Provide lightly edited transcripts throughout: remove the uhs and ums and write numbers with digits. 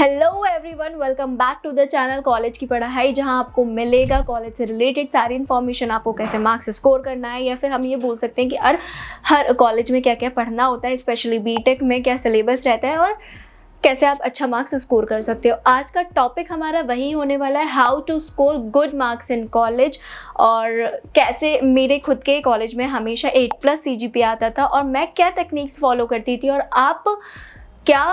Hello everyone, welcome back to the channel college की पढ़ाई, जहां आपको मिलेगा कॉलेज से रिलेटेड सारी इन्फॉर्मेशन। आपको कैसे मार्क्स स्कोर करना है, या फिर हम ये बोल सकते हैं कि हर कॉलेज में क्या क्या पढ़ना होता है, स्पेशली बीटेक में क्या सिलेबस रहता है और कैसे आप अच्छा मार्क्स स्कोर कर सकते हो। आज का टॉपिक हमारा वही होने वाला है, how to score good marks in college. और कैसे मेरे खुद के कॉलेज में हमेशा 8+ CGPA आता था और मैं क्या टेक्निक्स फॉलो करती थी, और आप क्या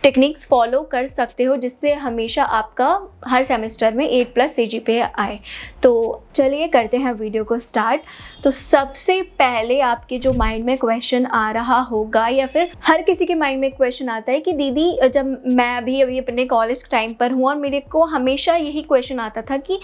टेक्निक्स फॉलो कर सकते हो जिससे हमेशा आपका हर सेमेस्टर में 8+ CGPA आए। तो चलिए करते हैं वीडियो को स्टार्ट। तो सबसे पहले आपके जो माइंड में क्वेश्चन आ रहा होगा, या फिर हर किसी के माइंड में क्वेश्चन आता है कि दीदी, जब मैं अभी अपने कॉलेज टाइम पर हूँ और मेरे को हमेशा यही क्वेश्चन आता था कि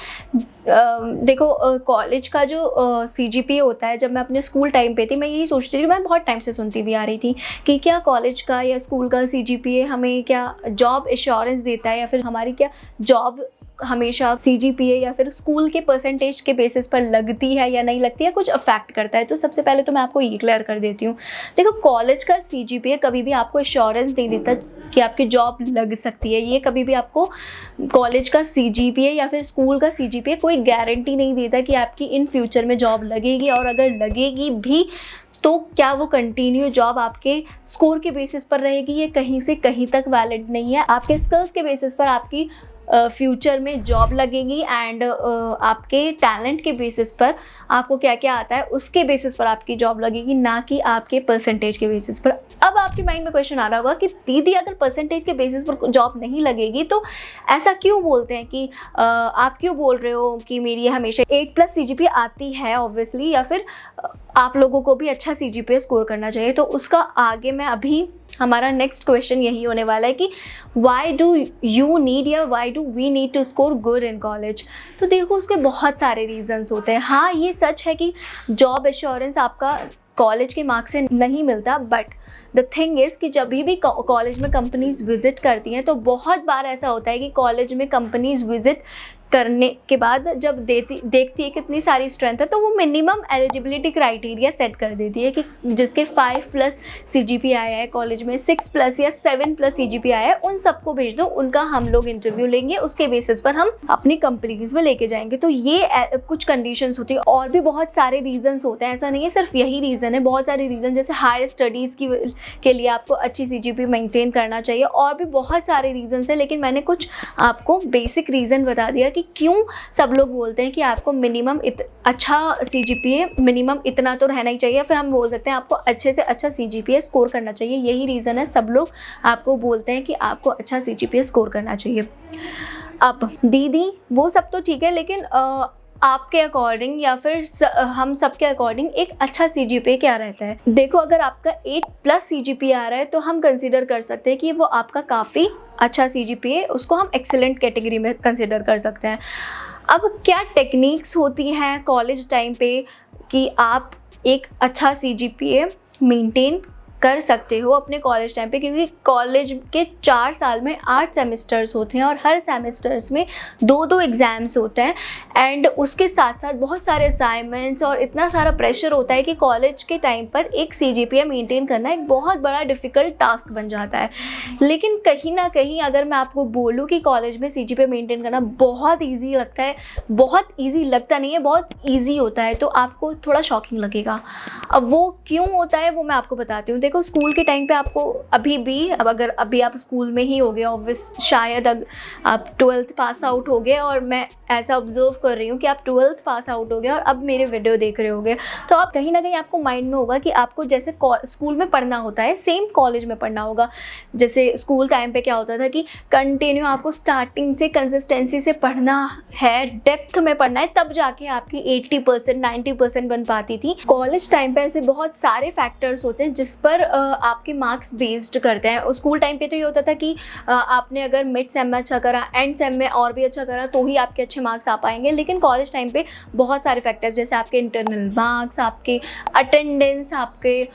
देखो कॉलेज का जो CGPA होता है, जब मैं अपने स्कूल टाइम पे थी मैं यही सोचती थी, मैं बहुत टाइम से सुनती भी आ रही थी कि क्या कॉलेज का या स्कूल का CGPA हमें क्या जॉब एश्योरेंस देता है, या फिर हमारी क्या जॉब हमेशा CGPA या फिर स्कूल के परसेंटेज के बेसिस पर लगती है या नहीं लगती है, कुछ अफेक्ट करता है। तो सबसे पहले तो मैं आपको ये क्लियर कर देती हूँ। देखो, कॉलेज का CGPA कभी भी आपको एश्योरेंस नहीं देता कि आपकी जॉब लग सकती है। ये कभी भी आपको कॉलेज का CGPA या फिर स्कूल का CGPA कोई गारंटी नहीं देता कि आपकी इन फ्यूचर में जॉब लगेगी, और अगर लगेगी भी तो क्या वो कंटिन्यू जॉब आपके स्कोर के बेसिस पर रहेगी, ये कहीं से कहीं तक वैलिड नहीं है। आपके स्किल्स के बेसिस पर आपकी फ्यूचर में जॉब लगेगी, एंड आपके टैलेंट के बेसिस पर आपको क्या क्या आता है उसके बेसिस पर आपकी जॉब लगेगी, ना कि आपके परसेंटेज के बेसिस पर। अब आपके माइंड में क्वेश्चन आ रहा होगा कि दीदी, अगर परसेंटेज के बेसिस पर जॉब नहीं लगेगी तो ऐसा क्यों बोलते हैं कि आप क्यों बोल रहे हो कि मेरी हमेशा 8+ CGPA आती है ऑब्वियसली, या फिर आप लोगों को भी अच्छा CGPA स्कोर करना चाहिए। तो उसका आगे मैं अभी हमारा नेक्स्ट क्वेश्चन यही होने वाला है कि वाई डू यू नीड या why do we need to score good in college. तो देखो, उसके बहुत सारे रीजंस होते हैं। हाँ, ये सच है कि जॉब एश्योरेंस आपका कॉलेज के मार्क्स से नहीं मिलता, बट द थिंग इज़ कि जब भी कॉलेज में कंपनीज विजिट करती हैं तो बहुत बार ऐसा होता है कि कॉलेज में कंपनीज विजिट करने के बाद जब देखती है कितनी सारी स्ट्रेंथ है, तो वो मिनिमम एलिजिबिलिटी क्राइटेरिया सेट कर देती है कि जिसके 5+ CGPA आया है कॉलेज में, 6+ या 7+ CGPA आया है, उन सबको भेज दो, उनका हम लोग इंटरव्यू लेंगे, उसके बेसिस पर हम अपनी कंपनीज में लेके जाएंगे। तो ये कुछ कंडीशंस होती है, और भी बहुत सारे रीजंस होते हैं। ऐसा नहीं है सिर्फ यही रीज़न है, बहुत सारे रीज़न, जैसे हायर स्टडीज़ के लिए आपको अच्छी CGPA मेंटेन करना चाहिए, और भी बहुत सारे रीजंस हैं। लेकिन मैंने कुछ आपको बेसिक रीज़न बता दिया कि क्यों सब लोग बोलते हैं कि आपको मिनिमम अच्छा CGPA मिनिमम इतना तो रहना ही चाहिए, फिर हम बोल सकते हैं आपको अच्छे से अच्छा CGPA स्कोर करना चाहिए। यही रीज़न है सब लोग आपको बोलते हैं कि आपको अच्छा CGPA स्कोर करना चाहिए। अब दीदी, वो सब तो ठीक है, लेकिन आपके अकॉर्डिंग या फिर हम सब के अकॉर्डिंग एक अच्छा CGPA क्या रहता है? देखो, अगर आपका 8+ CGPA आ रहा है तो हम कंसीडर कर सकते हैं कि वो आपका काफ़ी अच्छा CGPA, उसको हम एक्सीलेंट कैटेगरी में कंसीडर कर सकते हैं। अब क्या टेक्निक्स होती हैं कॉलेज टाइम पे कि आप एक अच्छा CGPA मेंटेन कर सकते हो अपने कॉलेज टाइम पे, क्योंकि कॉलेज के 4 साल में 8 सेमेस्टर्स होते हैं और हर सेमेस्टर्स में 2-2 एग्ज़ाम्स होते हैं, एंड उसके साथ साथ बहुत सारे असाइनमेंट्स और इतना सारा प्रेशर होता है कि कॉलेज के टाइम पर एक CGPA मेंटेन करना एक बहुत बड़ा डिफ़िकल्ट टास्क बन जाता है। लेकिन कहीं ना कहीं अगर मैं आपको बोलूँ कि कॉलेज में CGPA मेंटेन करना बहुत ईजी लगता है, बहुत ईजी लगता नहीं है, बहुत ईजी होता है, तो आपको थोड़ा शॉकिंग लगेगा। अब वो क्यों होता है वो मैं आपको बताती हूँ। देखो, स्कूल के टाइम पे आपको अभी भी, अब अगर अभी आप स्कूल में ही हो गए, ऑब्वियस शायद आप 12th पास आउट हो गए, और मैं ऐसा ऑब्जर्व कर रही हूँ कि आप 12th पास आउट हो गए और अब मेरे वीडियो देख रहे होगे, तो आप कहीं ना कहीं आपको माइंड में होगा कि आपको जैसे स्कूल में पढ़ना होता है सेम कॉलेज में पढ़ना होगा। जैसे स्कूल टाइम पे क्या होता था कि कंटिन्यू आपको स्टार्टिंग से कंसिस्टेंसी से पढ़ना है, डेप्थ में पढ़ना है, तब जाके आपकी 80% 90% बन पाती थी। कॉलेज टाइम पे ऐसे बहुत सारे फैक्टर्स होते हैं जिस पर आपके मार्क्स बेस्ड करते हैं। स्कूल टाइम पे तो ये होता था कि आपने अगर मिड सेम में अच्छा करा, एंड सेम में और भी अच्छा करा, तो ही आपके अच्छे मार्क्स आ पाएंगे। लेकिन कॉलेज टाइम पे बहुत सारे फैक्टर्स, जैसे आपके इंटरनल मार्क्स, आपके अटेंडेंस, आपके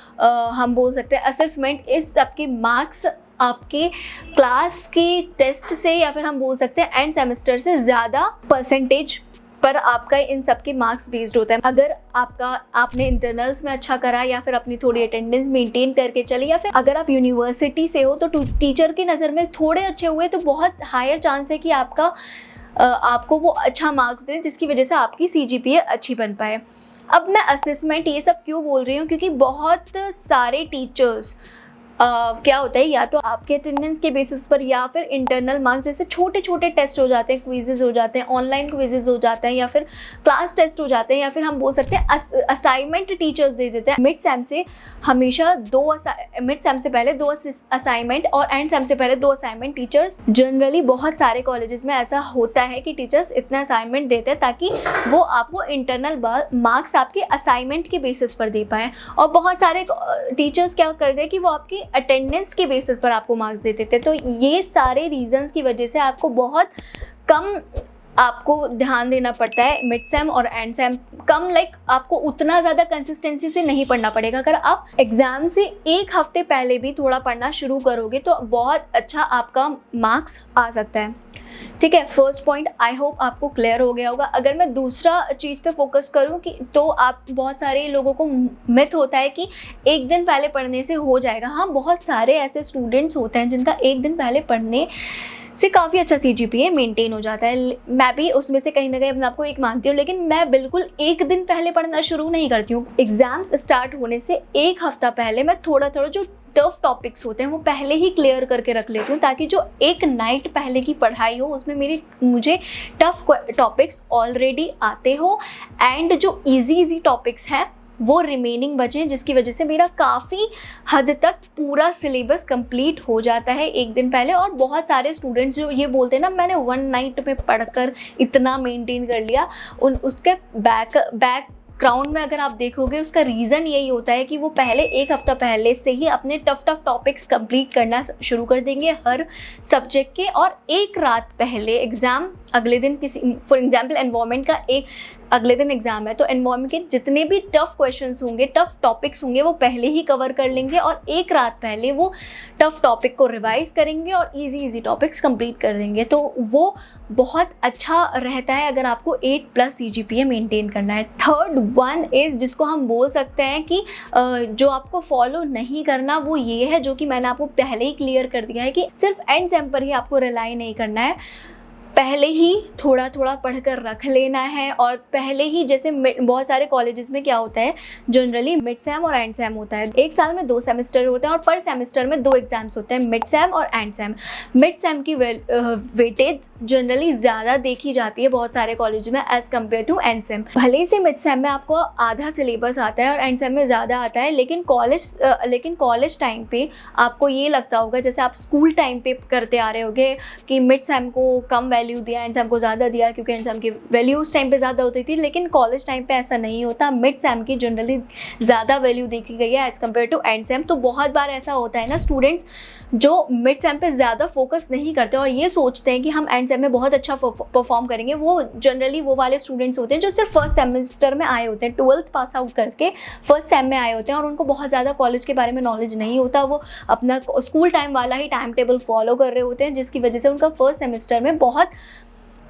हम बोल सकते हैं असेसमेंट, इस सबके मार्क्स आपके क्लास के टेस्ट से, या फिर हम बोल सकते हैं एंड सेमेस्टर से ज़्यादा परसेंटेज पर आपका इन सब के मार्क्स बेस्ड होता है। अगर आपने इंटरनल्स में अच्छा करा या फिर अपनी थोड़ी अटेंडेंस मेंटेन करके चले, या फिर अगर आप यूनिवर्सिटी से हो तो टीचर की नज़र में थोड़े अच्छे हुए तो बहुत हायर चांस है कि आपको वो अच्छा मार्क्स दें, जिसकी वजह से आपकी CGPA अच्छी बन पाए। अब मैं असेसमेंट ये सब क्यों बोल रही हूँ, क्योंकि बहुत सारे टीचर्स क्या होता है, या तो आपके अटेंडेंस के बेसिस पर या फिर इंटरनल मार्क्स, जैसे छोटे छोटे टेस्ट हो जाते हैं, क्विजेज हो जाते हैं, ऑनलाइन क्विजेज हो जाते हैं, या फिर क्लास टेस्ट हो जाते हैं, या फिर हम बोल सकते हैं असाइनमेंट टीचर्स दे देते हैं। मिड सेम से हमेशा मिड सेम से पहले 2 असाइनमेंट और एंड सेम से पहले 2 असाइनमेंट टीचर्स, जनरली बहुत सारे कॉलेजेस में ऐसा होता है कि टीचर्स इतना असाइनमेंट देते हैं ताकि वो आपको इंटरनल मार्क्स आपके असाइनमेंट के बेसिस पर दे पाएँ। और बहुत सारे टीचर्स क्या करते हैं कि वो आपकी अटेंडेंस के बेसिस पर आपको मार्क्स देते थे। तो ये सारे रीजंस की वजह से आपको बहुत कम ध्यान देना पड़ता है मिड सेम और एंड सेम। आपको उतना ज़्यादा कंसिस्टेंसी से नहीं पढ़ना पड़ेगा। अगर आप एग्ज़ाम से 1 हफ्ते पहले भी थोड़ा पढ़ना शुरू करोगे तो बहुत अच्छा आपका मार्क्स आ सकता है। ठीक है, फर्स्ट पॉइंट आई होप आपको क्लियर हो गया होगा। अगर मैं दूसरा चीज़ पे फोकस करूँ कि तो आप बहुत सारे लोगों को मिथ होता है कि 1 दिन पहले पढ़ने से हो जाएगा। हाँ, बहुत सारे ऐसे स्टूडेंट्स होते हैं जिनका 1 दिन पहले पढ़ने से काफ़ी अच्छा CGPA मेंटेन हो जाता है। मैं भी उसमें से कहीं ना कहीं अपने आपको एक मानती हूँ, लेकिन मैं बिल्कुल 1 दिन पहले पढ़ना शुरू नहीं करती हूँ। एग्ज़ाम्स स्टार्ट होने से 1 हफ्ता पहले मैं थोड़ा जो टफ टॉपिक्स होते हैं वो पहले ही क्लियर करके रख लेती हूँ, ताकि जो एक नाइट पहले की पढ़ाई हो उसमें मुझे टफ टॉपिक्स ऑलरेडी आते हो एंड जो इजी टॉपिक्स हैं वो रिमेनिंग बचे, जिसकी वजह से मेरा काफ़ी हद तक पूरा सिलेबस कंप्लीट हो जाता है 1 दिन पहले। और बहुत सारे स्टूडेंट्स जो ये बोलते हैं ना, मैंने 1 नाइट में पढ़कर इतना मेंटेन कर लिया, उसके बैकग्राउंड में अगर आप देखोगे उसका रीज़न यही होता है कि वो पहले 1 हफ्ता पहले से ही अपने टफ टॉपिक्स कंप्लीट करना शुरू कर देंगे हर सब्जेक्ट के, और 1 रात पहले एग्ज़ाम अगले दिन फॉर एग्जाम्पल एनवायरनमेंट का अगले दिन एग्जाम है तो एनवायरनमेंट के जितने भी टफ क्वेश्चंस होंगे, टफ टॉपिक्स होंगे, वो पहले ही कवर कर लेंगे और 1 रात पहले वो टफ टॉपिक को रिवाइज करेंगे और इजी टॉपिक्स कंप्लीट कर लेंगे। तो वो बहुत अच्छा रहता है अगर आपको 8+ CGPA मेंटेन करना है। थर्ड वन इज़ जिसको हम बोल सकते हैं कि जो आपको फॉलो नहीं करना, वो ये है जो कि मैंने आपको पहले ही क्लियर कर दिया है कि सिर्फ एंड सेम पर ही आपको रिलाई नहीं करना है, पहले ही थोड़ा पढ़कर रख लेना है। और पहले ही जैसे बहुत सारे कॉलेजेस में क्या होता है, जनरली मिड सेम और एंड सेम होता है। 1 साल में 2 सेमेस्टर होते हैं और पर सेमेस्टर में 2 एग्जाम्स होते हैं, मिड सेम और एंड सेम। मिड सेम की वेटेज जनरली ज़्यादा देखी जाती है बहुत सारे कॉलेज में as compare to end sem. भले से मिड सेम में आपको आधा सिलेबस आता है और एंड सेम में ज़्यादा आता है, लेकिन कॉलेज टाइम पे आपको ये लगता होगा जैसे आप स्कूल टाइम पे करते आ रहे होगे कि मिड सेम को कम वैल्यू दिया, एंड सेम को ज़्यादा दिया, क्योंकि एंड सेम की वैल्यू उस टाइम पे ज़्यादा होती थी। लेकिन कॉलेज टाइम पे ऐसा नहीं होता, मिड सेम की जनरली ज़्यादा वैल्यू देखी गई है as compare to end sem. तो बहुत बार ऐसा होता है ना, स्टूडेंट्स जो मिड सेम पे ज़्यादा फोकस नहीं करते और ये सोचते हैं कि हम एंड सेम में बहुत अच्छा परफॉर्म करेंगे, वो जनरली वो वाले स्टूडेंट्स होते हैं जो सिर्फ फर्स्ट सेमेस्टर में आए होते हैं, 12th पास आउट करके फर्स्ट सेम में आए होते हैं और उनको बहुत ज़्यादा कॉलेज के बारे में नॉलेज नहीं होता। वो अपना स्कूल टाइम वाला ही टाइम टेबल फॉलो कर रहे होते हैं, जिसकी वजह से उनका फर्स्ट सेमेस्टर में बहुत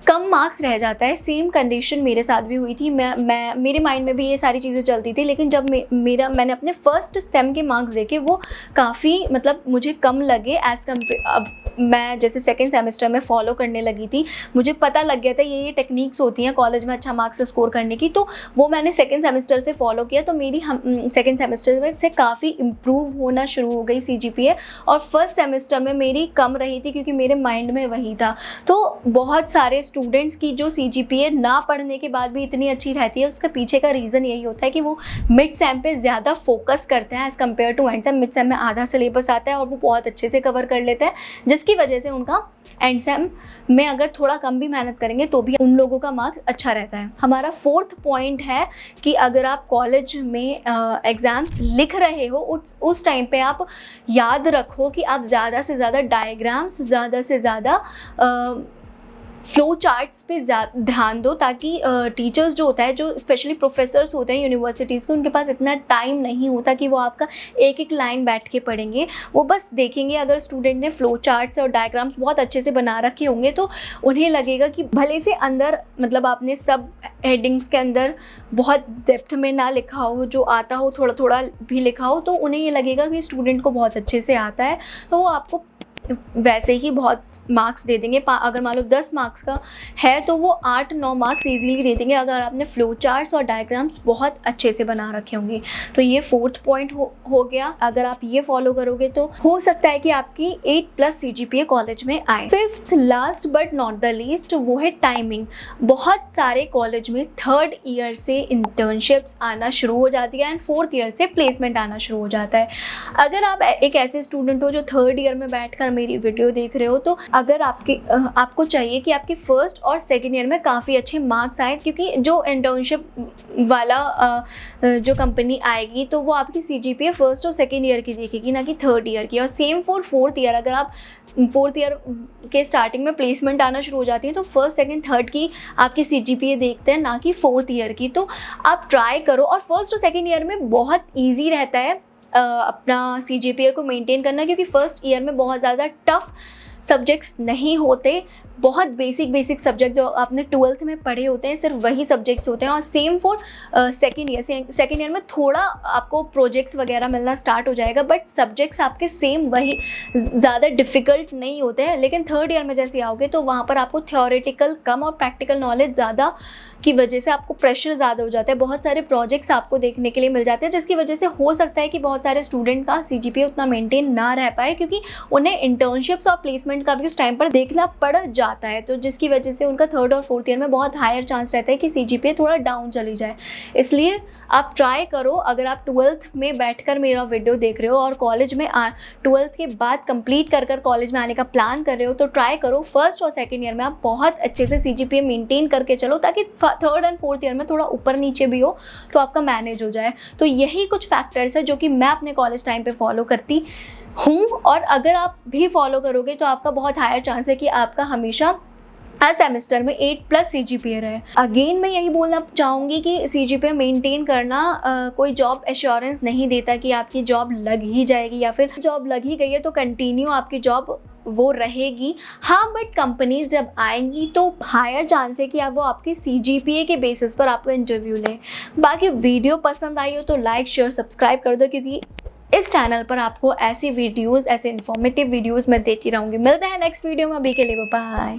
कम मार्क्स रह जाता है। सेम कंडीशन मेरे साथ भी हुई थी। मेरे माइंड में भी ये सारी चीज़ें चलती थी, लेकिन जब मैंने अपने फर्स्ट सेम के मार्क्स देखे वो काफ़ी मुझे कम लगे एज़ कम्पेयर। अब मैं जैसे सेकेंड सेमेस्टर में फॉलो करने लगी थी, मुझे पता लग गया था ये टेक्निक्स होती हैं कॉलेज में अच्छा मार्क्स स्कोर करने की, तो वो मैंने सेकेंड सेमेस्टर से फॉलो किया। तो मेरी सेकेंड सेमेस्टर में से काफ़ी इम्प्रूव होना शुरू हो गई CGPA, और फर्स्ट सेमेस्टर में मेरी कम रही थी क्योंकि मेरे माइंड में वही था। तो बहुत सारे स्टूडेंट्स की जो CGPA ना पढ़ने के बाद भी इतनी अच्छी रहती है, उसका पीछे का रीज़न यही होता है कि वो मिड सेम पे ज़्यादा फोकस करते हैं as compare to end sem. Mid sem में आधा सिलेबस आता है और वो बहुत अच्छे से कवर कर लेते हैं, जिसकी वजह से उनका एंड सेम में अगर थोड़ा कम भी मेहनत करेंगे तो भी उन लोगों का मार्क्स अच्छा रहता है। हमारा 4th पॉइंट है कि अगर आप कॉलेज में एग्ज़ाम्स लिख रहे हो उस टाइम पे आप याद रखो कि आप ज़्यादा से ज़्यादा डायग्राम्स, ज़्यादा से ज़्यादा फ्लो चार्ट्स पे ध्यान दो, ताकि टीचर्स जो होता है, जो स्पेशली प्रोफेसर्स होते हैं यूनिवर्सिटीज़ के, उनके पास इतना टाइम नहीं होता कि वो आपका एक एक लाइन बैठ के पढ़ेंगे। वो बस देखेंगे, अगर स्टूडेंट ने फ्लो चार्ट्स और डायग्राम्स बहुत अच्छे से बना रखे होंगे तो उन्हें लगेगा कि भले से अंदर मतलब आपने सब हेडिंग्स के अंदर बहुत डेप्थ में ना लिखा हो, जो आता हो थोड़ा थोड़ा भी लिखा हो, तो उन्हें ये लगेगा कि स्टूडेंट को बहुत अच्छे से आता है, तो वो आपको वैसे ही बहुत मार्क्स दे देंगे। अगर मान लो 10 मार्क्स का है तो वो 8-9 मार्क्स इजीली दे देंगे, अगर आपने फ्लो चार्ट्स और डायग्राम्स बहुत अच्छे से बना रखे होंगे। तो ये 4th पॉइंट हो गया। अगर आप ये फॉलो करोगे तो हो सकता है कि आपकी 8+ CGPA कॉलेज में आए। 5th last but not the least, वो है टाइमिंग। बहुत सारे कॉलेज में 3rd ईयर से इंटर्नशिप्स आना शुरू हो जाती है एंड 4th ईयर से प्लेसमेंट आना शुरू हो जाता है। अगर आप एक ऐसे स्टूडेंट हो जो 3rd ईयर में बैठकर मेरी वीडियो देख रहे हो, तो अगर आपको चाहिए कि आपके 1st और 2nd ईयर में काफ़ी अच्छे मार्क्स आए, क्योंकि जो इंटर्नशिप वाला जो कंपनी आएगी तो वो आपकी CGPA 1st और 2nd ईयर की देखेगी, ना कि 3rd ईयर की। और सेम फॉर 4th ईयर, अगर आप 4th ईयर के स्टार्टिंग में प्लेसमेंट आना शुरू हो जाती है तो 1st, 2nd, 3rd की आपकी CGPA देखते हैं, ना कि 4th ईयर की। तो आप ट्राई करो, और 1st और 2nd ईयर में बहुत ईजी रहता है अपना CGPA को मेंटेन करना, क्योंकि 1st ईयर में बहुत ज़्यादा टफ सब्जेक्ट्स नहीं होते। बहुत बेसिक सब्जेक्ट जो आपने 12th में पढ़े होते हैं, सिर्फ वही सब्जेक्ट्स होते हैं। और same for 2nd year. 2nd year में थोड़ा आपको प्रोजेक्ट्स वगैरह मिलना स्टार्ट हो जाएगा, बट सब्जेक्ट्स आपके सेम वही, ज़्यादा डिफ़िकल्ट नहीं होते हैं। लेकिन 3rd ईयर में जैसे आओगे तो वहाँ पर आपको थ्योरेटिकल कम और प्रैक्टिकल नॉलेज ज़्यादा की वजह से आपको प्रेशर ज़्यादा हो जाता है। बहुत सारे प्रोजेक्ट्स आपको देखने के लिए मिल जाते हैं, जिसकी वजह से हो सकता है कि बहुत सारे स्टूडेंट का CGPA उतना मेंटेन ना रह पाए, क्योंकि उन्हें इंटर्नशिप्स और प्लेसमेंट का भी उस टाइम पर देखना पड़ जाता है। तो जिसकी वजह से उनका 3rd और 4th ईयर में बहुत हायर चांस रहता है कि CGPA थोड़ा डाउन चली जाए। इसलिए आप ट्राई करो, अगर आप 12th में बैठकर मेरा वीडियो देख रहे हो और कॉलेज में 12th के बाद कंप्लीट कर कॉलेज में आने का प्लान कर रहे हो, तो ट्राई करो 1st और 2nd ईयर में आप बहुत अच्छे से CGPA मेंटेन करके चलो, ताकि 3rd एंड 4th ईयर में थोड़ा ऊपर नीचे भी हो तो आपका मैनेज हो जाए। तो यही कुछ फैक्टर्स है जो कि मैं अपने कॉलेज टाइम पे फॉलो करती हूँ, और अगर आप भी फॉलो करोगे तो आपका बहुत हायर चांस है कि आपका हमेशा हर सेमेस्टर में 8+ CGPA रहे। अगेन मैं यही बोलना चाहूँगी कि CGPA मेंटेन करना कोई जॉब एश्योरेंस नहीं देता कि आपकी जॉब लग ही जाएगी, या फिर जॉब लग ही गई है तो कंटिन्यू आपकी जॉब वो रहेगी। हाँ, बट कंपनीज जब आएंगी तो हायर चांस है कि वो आपके CGPA के बेसिस पर आपको इंटरव्यू लें। बाकी वीडियो पसंद आई हो तो लाइक, शेयर, सब्सक्राइब कर दो, क्योंकि इस चैनल पर आपको ऐसी वीडियोस, ऐसे इन्फॉर्मेटिव वीडियोस मैं देती रहूँगी। मिलते हैं नेक्स्ट वीडियो में, अभी के लिए बाय।